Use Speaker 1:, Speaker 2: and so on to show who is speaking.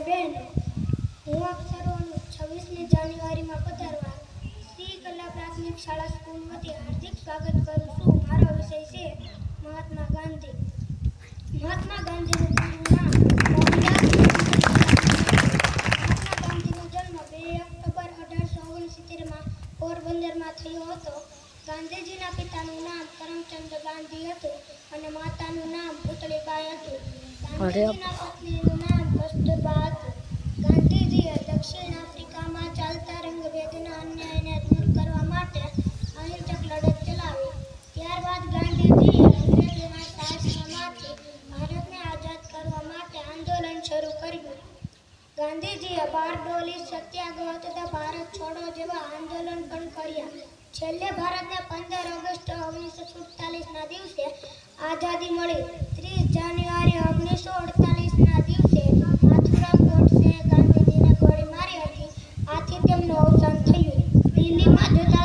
Speaker 1: બહેનો, હું આપ સર્વનું 26મી જાન્યુઆરીમાં પધારવા શ્રી કલા પ્રાથમિક શાળા સ્કૂલ વતી હાર્દિક સ્વાગત કરું છું. મારો વિષય છે મહાત્મા ગાંધી. મહાત્મા ગાંધીનું પૂરું નામ મોહનદાસ મહાત્મા ગાંધીનો જન્મ 2 ઓક્ટોબર 1869માં પોરબંદરમાં થયો હતો. ગાંધીજીના પિતાનું નામ કરમચંદ ગાંધી હતું અને માતાનું નામ પુતળીબાઈ હતું. ગાંધીજીના પત્નીનું નામ કસ્તુરબા હતું. ગાંધીજીએ દક્ષિણ આફ્રિકામાં ચાલતા રંગભેદના અન્યાયને દૂર કરવા માટે અહિંસક લડત ચલાવી. ત્યારબાદ ગાંધીજીએ અંગ્રેજોના શાસનમાંથી ભારતને આઝાદ કરવા માટે આંદોલન શરૂ કર્યું. ગાંધીજીએ બારડોલી સત્યાગ્રહ તથા ભારત છોડો જેવા આંદોલન પણ કર્યા. છેલ્લે ભારતને 15 ઓગસ્ટ 1947ના દિવસે આઝાદી મળી. 30 જાન્યુઆરી 1948ના દિવસે નાથુરામ ગોડસેએ ગાંધીજીને ગોળી મારી હતી. આથી તેમનું અવસાન થયું. દિલ્હીમાં જતા